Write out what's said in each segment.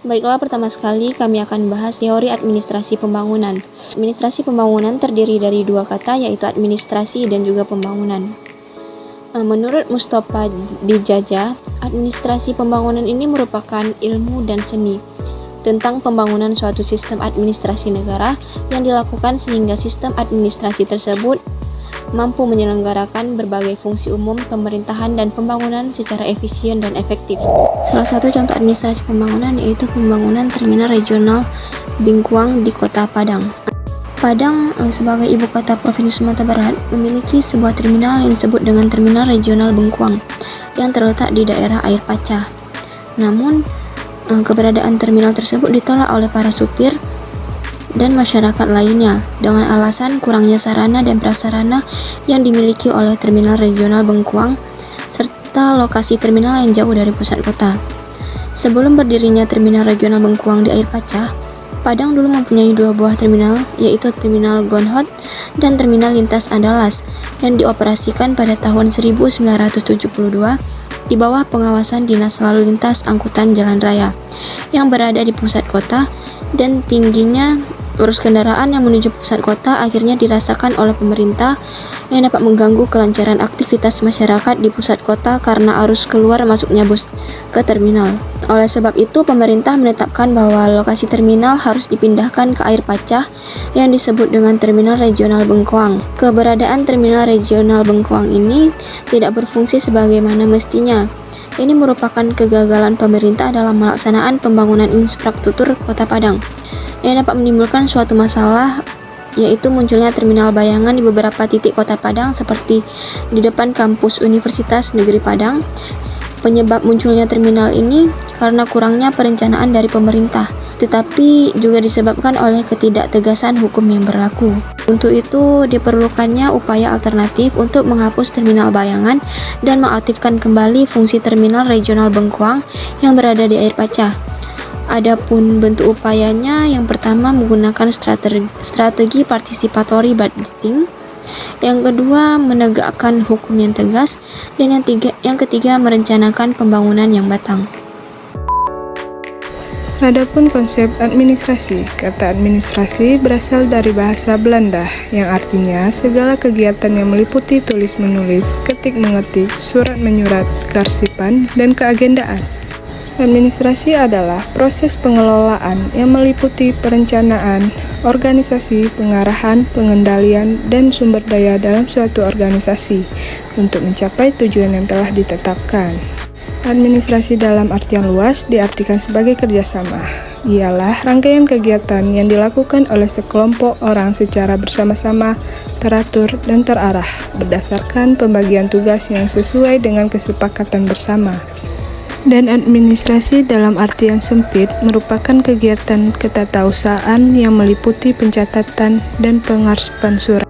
Baiklah, pertama sekali kami akan bahas teori administrasi pembangunan. Administrasi pembangunan terdiri dari dua kata, yaitu administrasi dan juga pembangunan. Menurut Mustafa Dijaja, administrasi pembangunan ini merupakan ilmu dan seni tentang pembangunan suatu sistem administrasi negara yang dilakukan sehingga sistem administrasi tersebut mampu menyelenggarakan berbagai fungsi umum pemerintahan dan pembangunan secara efisien dan efektif. Salah satu contoh administrasi pembangunan yaitu pembangunan terminal regional Bengkuang di Kota Padang. Padang sebagai ibu kota Provinsi Sumatera Barat memiliki sebuah terminal yang disebut dengan Terminal Regional Bengkuang yang terletak di daerah Air Pacah. Namun, keberadaan terminal tersebut ditolak oleh para supir dan masyarakat lainnya dengan alasan kurangnya sarana dan prasarana yang dimiliki oleh Terminal Regional Bengkuang serta lokasi terminal yang jauh dari pusat kota. Sebelum berdirinya Terminal Regional Bengkuang di Air Pacah, Padang dulu mempunyai dua buah terminal, yaitu Terminal Gonhot dan Terminal Lintas Andalas yang dioperasikan pada tahun 1972 di bawah pengawasan Dinas Lalu Lintas Angkutan Jalan Raya yang berada di pusat kota, dan tingginya arus kendaraan yang menuju pusat kota akhirnya dirasakan oleh pemerintah yang dapat mengganggu kelancaran aktivitas masyarakat di pusat kota karena arus keluar masuknya bus ke terminal. Oleh sebab itu, pemerintah menetapkan bahwa lokasi terminal harus dipindahkan ke Air Pacah yang disebut dengan Terminal Regional Bengkuang. Keberadaan Terminal Regional Bengkuang ini tidak berfungsi sebagaimana mestinya. Ini merupakan kegagalan pemerintah dalam melaksanakan pembangunan infrastruktur Kota Padang yang dapat menimbulkan suatu masalah, yaitu munculnya terminal bayangan di beberapa titik Kota Padang seperti di depan kampus Universitas Negeri Padang. Penyebab munculnya terminal ini karena kurangnya perencanaan dari pemerintah, tetapi juga disebabkan oleh ketidaktegasan hukum yang berlaku. Untuk itu diperlukannya upaya alternatif untuk menghapus terminal bayangan dan mengaktifkan kembali fungsi Terminal Regional Bengkuang yang berada di Air Pacah. Adapun bentuk upayanya, yang pertama menggunakan strategi participatory budgeting, yang kedua menegakkan hukum yang tegas, dan yang ketiga merencanakan pembangunan yang matang. Adapun konsep administrasi, kata administrasi berasal dari bahasa Belanda yang artinya segala kegiatan yang meliputi tulis-menulis, ketik-mengetik, surat-menyurat, kearsipan, dan keagendaan. Administrasi adalah proses pengelolaan yang meliputi perencanaan, organisasi, pengarahan, pengendalian, dan sumber daya dalam suatu organisasi untuk mencapai tujuan yang telah ditetapkan. Administrasi dalam artian luas diartikan sebagai kerjasama. Ialah rangkaian kegiatan yang dilakukan oleh sekelompok orang secara bersama-sama, teratur, dan terarah berdasarkan pembagian tugas yang sesuai dengan kesepakatan bersama. Dan administrasi dalam artian sempit merupakan kegiatan ketatausahaan yang meliputi pencatatan dan pengarsipan surat.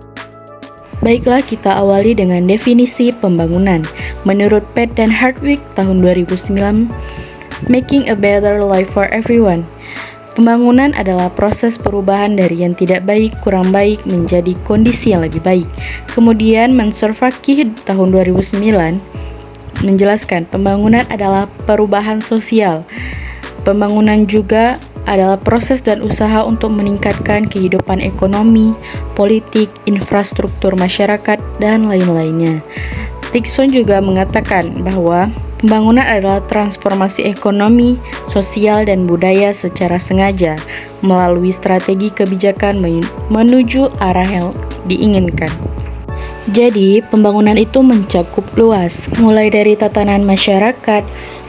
Baiklah, kita awali dengan definisi pembangunan. Menurut Pett dan Hardwick tahun 2009, Making a Better Life for Everyone. Pembangunan adalah proses perubahan dari yang tidak baik, kurang baik, menjadi kondisi yang lebih baik. Kemudian Mansour Fakih tahun 2009 menjelaskan pembangunan adalah perubahan sosial. Pembangunan juga adalah proses dan usaha untuk meningkatkan kehidupan ekonomi, politik, infrastruktur masyarakat, dan lain-lainnya. Dickson juga mengatakan bahwa pembangunan adalah transformasi ekonomi, sosial, dan budaya secara sengaja melalui strategi kebijakan menuju arah yang diinginkan. Jadi, pembangunan itu mencakup luas, mulai dari tatanan masyarakat,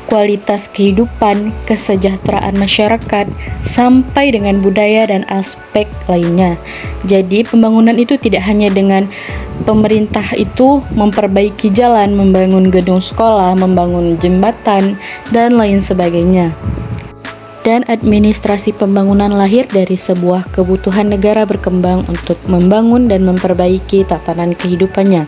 kualitas kehidupan, kesejahteraan masyarakat, sampai dengan budaya dan aspek lainnya. Jadi, pembangunan itu tidak hanya dengan pemerintah itu memperbaiki jalan, membangun gedung sekolah, membangun jembatan, dan lain sebagainya. Dan administrasi pembangunan lahir dari sebuah kebutuhan negara berkembang untuk membangun dan memperbaiki tatanan kehidupannya.